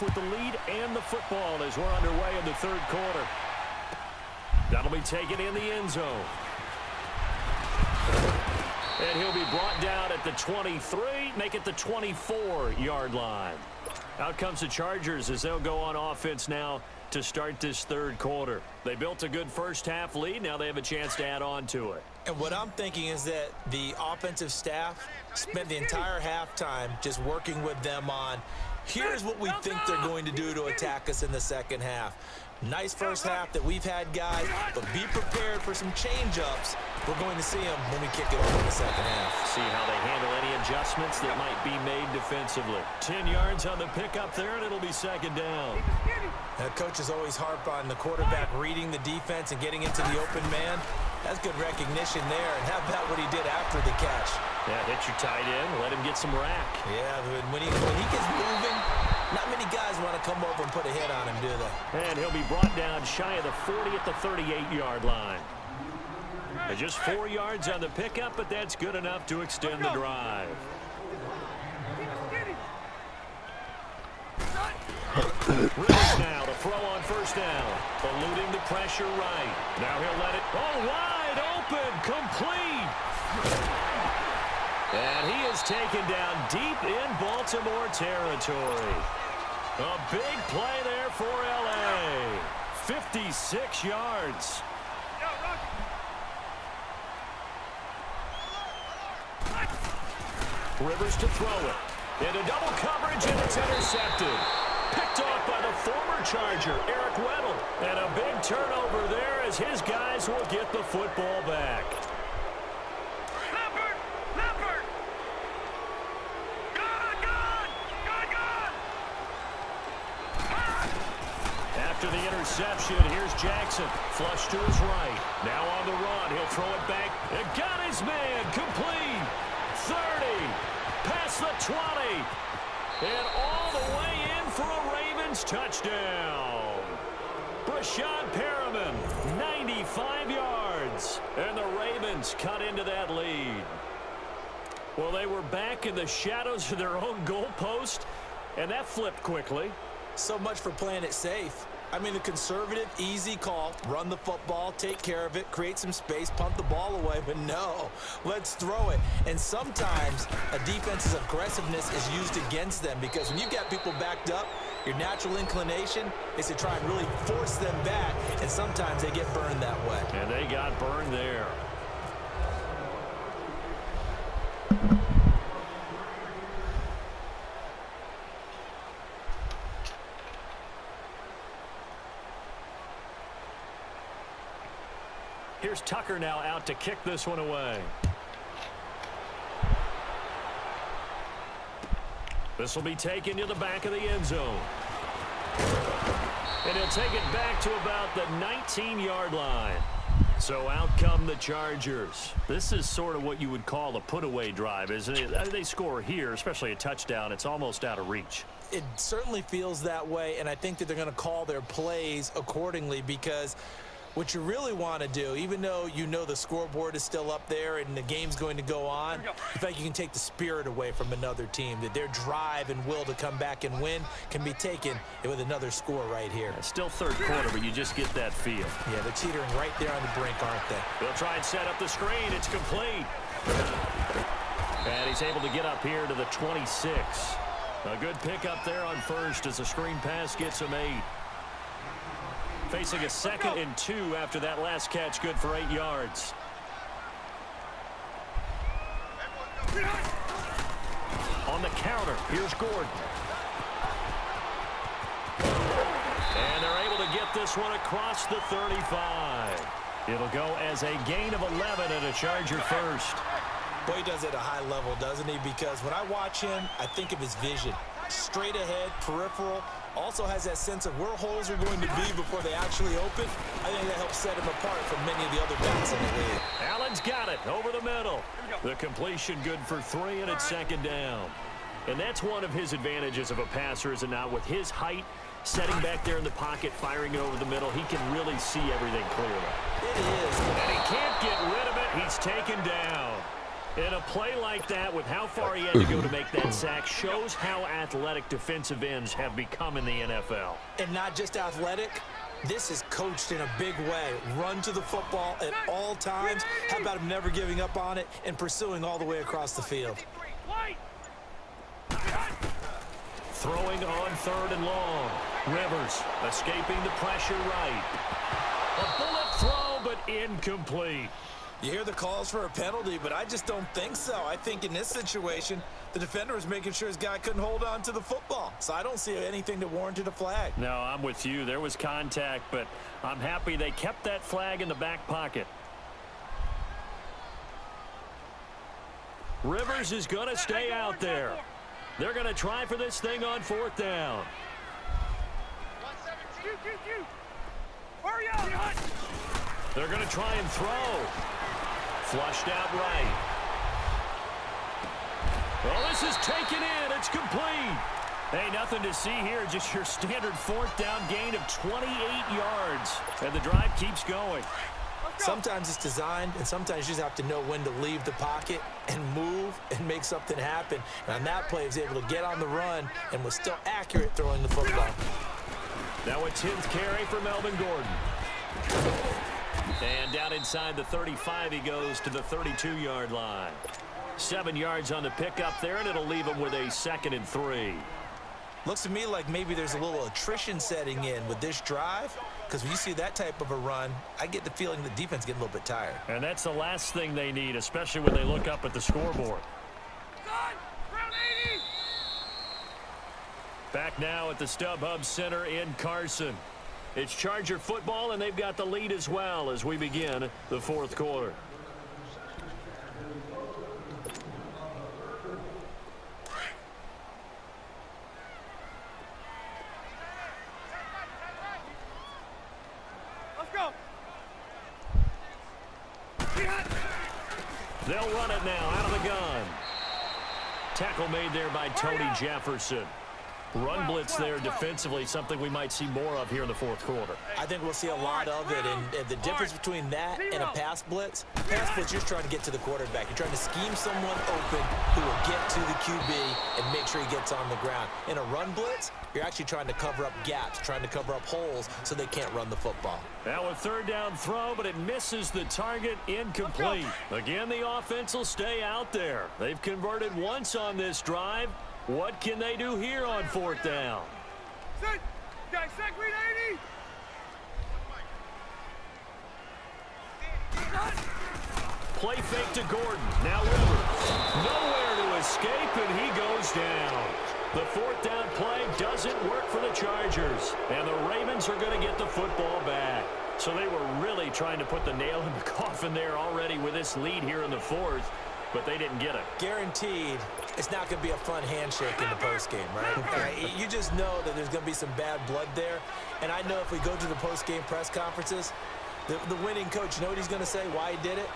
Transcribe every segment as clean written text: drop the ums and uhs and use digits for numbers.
with the lead and the football as we're underway in the third quarter. That'll be taken in the end zone. And he'll be brought down at the 23, make it the 24-yard line. Out comes the Chargers as they'll go on offense now to start this third quarter. They built a good first-half lead. Now they have a chance to add on to it. And what I'm thinking is that the offensive staff spent the entire halftime just working with them on, here's what we think they're going to do to attack us in the second half. Nice first half that we've had, guys, but be prepared for some change-ups. We're going to see them when we kick it over in the second half. See how they handle any adjustments that might be made defensively. 10 yards on the pickup there, and it'll be second down. Coaches always harp on the quarterback reading the defense and getting into the open man. That's good recognition there, and how about what he did after the catch? Yeah, hit your tight end, let him get some rack. Yeah, when he gets moving, not many guys want to come over and put a hit on him, do they? And he'll be brought down shy of the 40 at the 38-yard line. Just 4 yards on the pickup, but that's good enough to extend the drive. Rivers now to throw on first down. Eluding the pressure right. Now he'll let it. Oh, wide open. Complete. And he is taken down deep in Baltimore territory. A big play there for L.A. 56 yards. Rivers to throw it. Into double coverage, and it's intercepted. Picked off by the former Charger, Eric Weddle. And a big turnover there as his guys will get the football back. After the interception, here's Jackson. Flush to his right. Now on the run. He'll throw it back. It got his man. Complete. 30. Past the 20. And all the way in for a Ravens touchdown. Brashad Perriman, 95 yards. And the Ravens cut into that lead. Well, they were back in the shadows of their own goalpost, and that flipped quickly. So much for playing it safe. I mean, the conservative, easy call, run the football, take care of it, create some space, punt the ball away, but no, let's throw it. And sometimes a defense's aggressiveness is used against them because when you've got people backed up, your natural inclination is to try and really force them back, and sometimes they get burned that way. And they got burned there. Here's Tucker now out to kick this one away. This will be taken to the back of the end zone. And he'll take it back to about the 19-yard line. So out come the Chargers. This is sort of what you would call a put-away drive, isn't it? They score here, especially a touchdown. It's almost out of reach. It certainly feels that way, and I think that they're going to call their plays accordingly because what you really want to do, even though you know the scoreboard is still up there and the game's going to go on, in fact, you can take the spirit away from another team, that their drive and will to come back and win can be taken with another score right here. It's still third quarter, but you just get that feel. Yeah, they're teetering right there on the brink, aren't they? They'll try and set up the screen. It's complete. And he's able to get up here to the 26. A good pickup there on first as the screen pass gets him 8. Facing a 2nd and 2 after that last catch, good for 8 yards. On the counter, here's Gordon. And they're able to get this one across the 35. It'll go as a gain of 11 and a Charger first. Boy, he does it at a high level, doesn't he? Because when I watch him, I think of his vision. Straight ahead, peripheral, also has that sense of where holes are going to be before they actually open. I think that helps set him apart from many of the other backs in the league. Allen's got it over the middle. The completion good for 3, and it's second down. And that's one of his advantages of a passer, is it not? With his height, setting back there in the pocket, firing it over the middle, he can really see everything clearly. It is. And he can't get rid of it. He's taken down. In a play like that, with how far he had to go to make that sack, shows how athletic defensive ends have become in the NFL. And not just athletic, this is coached in a big way. Run to the football at all times. How about him never giving up on it and pursuing all the way across the field? Throwing on 3rd and long. Rivers escaping the pressure right. A bullet throw, but incomplete. You hear the calls for a penalty, but I just don't think so. I think in this situation, the defender was making sure his guy couldn't hold on to the football. So I don't see anything that warranted a flag. No, I'm with you. There was contact, but I'm happy they kept that flag in the back pocket. Rivers is going to stay out there. They're going to try for this thing on 4th down. They're going to try and throw. Flushed out right. Well, this is taken in. It's complete. Hey, nothing to see here. Just your standard 4th down gain of 28 yards. And the drive keeps going. Sometimes it's designed, and sometimes you just have to know when to leave the pocket and move and make something happen. And on that play, he was able to get on the run and was still accurate throwing the football. Now a 10th carry for Melvin Gordon. And down inside the 35, he goes to the 32-yard line. 7 yards on the pickup there, and it'll leave him with a 2nd and 3. Looks to me like maybe there's a little attrition setting in with this drive, because when you see that type of a run, I get the feeling the defense getting a little bit tired. And that's the last thing they need, especially when they look up at the scoreboard. Back now at the StubHub Center in Carson. It's Charger football, and they've got the lead as well as we begin the 4th quarter. They'll run it now out of the gun. Tackle made there by Tony Jefferson. Run blitz there defensively, something we might see more of here in the 4th quarter. I think we'll see a lot of it, and the difference between that and a pass blitz, you're just trying to get to the quarterback. You're trying to scheme someone open who will get to the QB and make sure he gets on the ground. In a run blitz, you're actually trying to cover up gaps, trying to cover up holes so they can't run the football. Now a 3rd down throw, but it misses the target, incomplete. Again, the offense will stay out there. They've converted once on this drive. What can they do here on 4th down? Play fake to Gordon. Now Rivers. Nowhere to escape, and he goes down. The 4th down play doesn't work for the Chargers, and the Ravens are going to get the football back. So they were really trying to put the nail in the coffin there already with this lead here in the 4th, but they didn't get it. Guaranteed, it's not going to be a fun handshake in the postgame, right? You just know that there's going to be some bad blood there. And I know if we go to the postgame press conferences, the winning coach, you know what he's going to say, why he did it?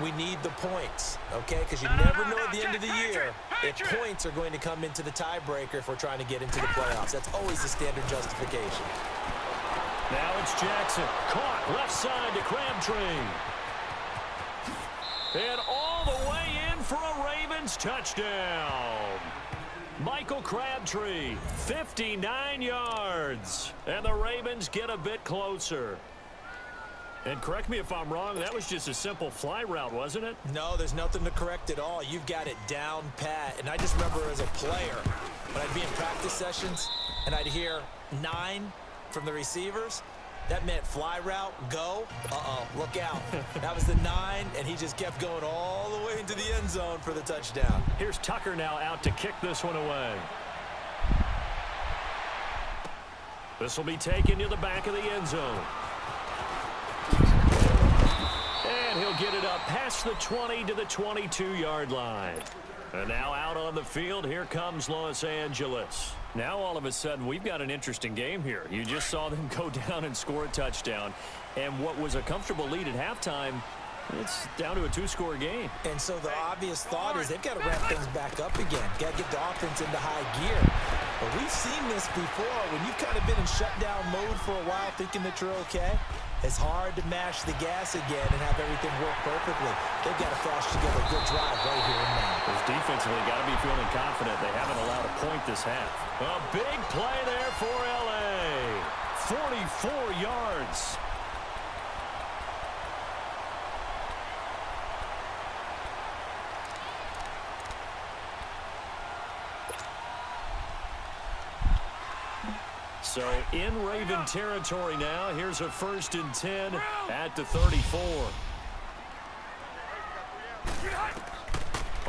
We need the points, okay? Because you never know at the end of the year if points are going to come into the tiebreaker if we're trying to get into the playoffs. That's always the standard justification. Now it's Jackson. Caught left side to Crabtree. And all the way in for a Ravens touchdown. Michael Crabtree, 59 yards. And the Ravens get a bit closer. And correct me if I'm wrong, that was just a simple fly route, wasn't it? No, there's nothing to correct at all. You've got it down pat. And I just remember as a player, when I'd be in practice sessions and I'd hear 9 from the receivers, that meant fly route, go. Look out. That was the 9, and he just kept going all the way into the end zone for the touchdown. Here's Tucker now out to kick this one away. This will be taken to the back of the end zone. And he'll get it up past the 20 to the 22-yard line. And now out on the field, here comes Los Angeles. Now all of a sudden, we've got an interesting game here. You just saw them go down and score a touchdown. And what was a comfortable lead at halftime, it's down to a 2-score game. And so the obvious thought is they've got to ramp things back up again. Got to get the offense into high gear. But we've seen this before. When you've kind of been in shutdown mode for a while thinking that you're okay, it's hard to mash the gas again and have everything work perfectly. They've got to flash together a good drive right here and now. Because defensively, got to be feeling confident. They haven't allowed a point this half. A big play there for L.A. 44 yards. So in Raven territory now. Here's a 1st and 10 at the 34.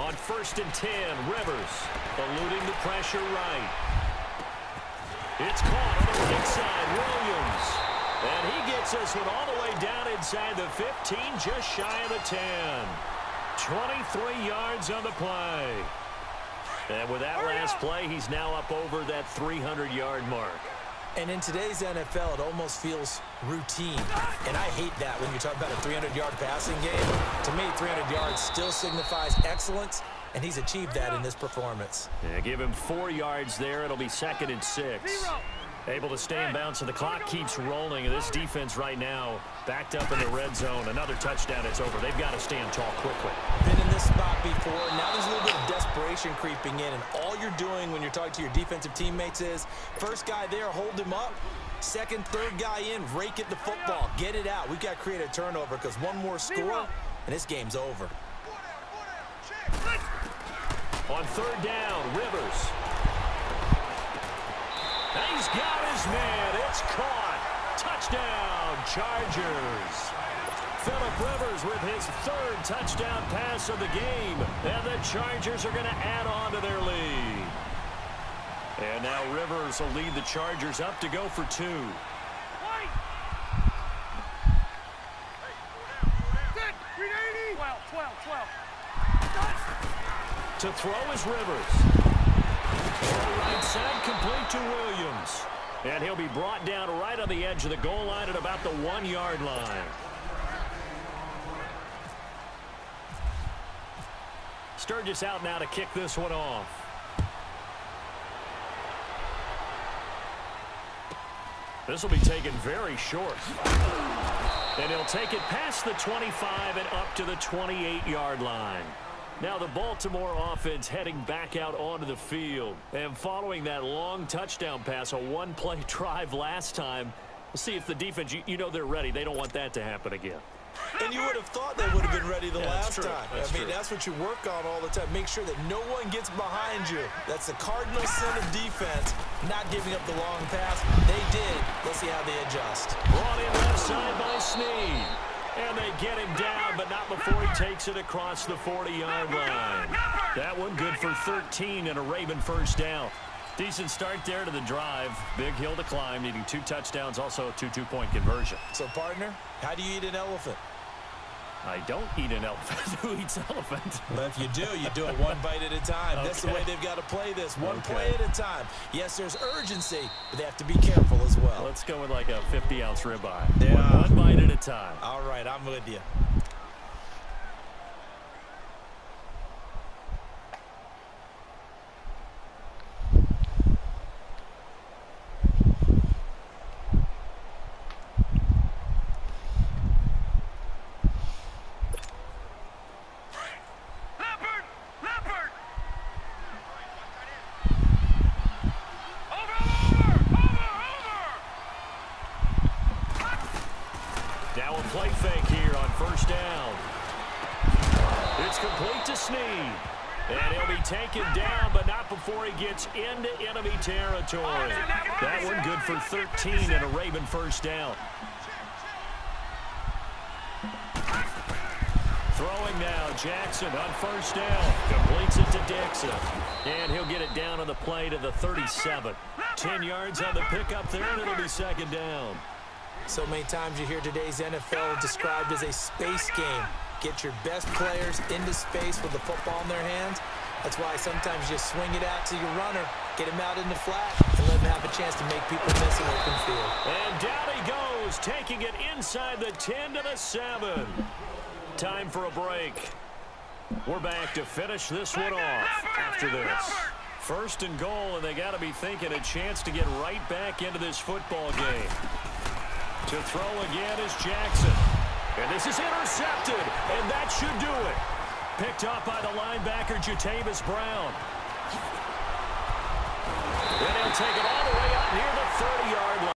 On 1st and 10, Rivers eluding the pressure right. It's caught on the right side, Williams. And he gets this one all the way down inside the 15, just shy of the 10. 23 yards on the play. And with that last play, he's now up over that 300-yard mark. And in today's NFL, it almost feels routine. And I hate that when you talk about a 300-yard passing game. To me, 300 yards still signifies excellence, and he's achieved that in this performance. Yeah, give him 4 yards there. It'll be 2nd and 6. Able to stay in bounds, and the clock keeps rolling. And this defense right now backed up in the red zone. Another touchdown, it's over. They've got to stand tall quickly. Been in this spot before. Now there's a little bit of desperation creeping in, and all you're doing when you're talking to your defensive teammates is, first guy there, hold him up. Second, third guy in, rake at the football. Get it out. We've got to create a turnover because one more score, and this game's over. On 3rd down, Rivers. He's got his man. It's caught. Touchdown, Chargers. Phillip Rivers with his 3rd touchdown pass of the game. And the Chargers are going to add on to their lead. And now Rivers will lead the Chargers up to go for 2. To throw is Rivers. Right side complete to Williams. And he'll be brought down right on the edge of the goal line at about the 1-yard line. Sturgis out now to kick this one off. This will be taken very short. And he'll take it past the 25 and up to the 28-yard line. Now the Baltimore offense heading back out onto the field. And following that long touchdown pass, a 1-play drive last time, we'll see if the defense, you know they're ready. They don't want that to happen again. And you would have thought they would have been ready the last time. That's true. That's what you work on all the time. Make sure that no one gets behind you. That's the cardinal sin of defense, not giving up the long pass. They did. Let's see how they adjust. Brought in left side by Snead. And they get him down, but not before he takes it across the 40-yard line. That one good for 13 and a Raven 1st down. Decent start there to the drive. Big hill to climb, needing 2 touchdowns, also a 2-2-point conversion. So, partner, how do you eat an elephant? I don't eat an elephant. Who eats elephant? But if you do it one bite at a time. That's the way they've got to play this. One play at a time. Yes, there's urgency, but they have to be careful as well. Let's go with like a 50-ounce ribeye. One bite at a time. All right, I'm with you. Now a play fake here on 1st down. It's complete to Snead. And he'll be taken down, but not before he gets into enemy territory. That one good for 13 and a Raven 1st down. Throwing now, Jackson on 1st down. Completes it to Dixon. And he'll get it down on the play to the 37. 10 yards on the pickup there, and it'll be 2nd down. So many times you hear today's NFL described as a space game. Get your best players into space with the football in their hands. That's why sometimes you swing it out to your runner, get him out in the flat, and let him have a chance to make people miss an open field. And down he goes, taking it inside the 10 to the 7. Time for a break. We're back to finish this one off after this. First and goal, and they got to be thinking a chance to get right back into this football game. To throw again is Jackson. And this is intercepted, and that should do it. Picked up by the linebacker, Jatavis Brown. And he'll take it all the way out near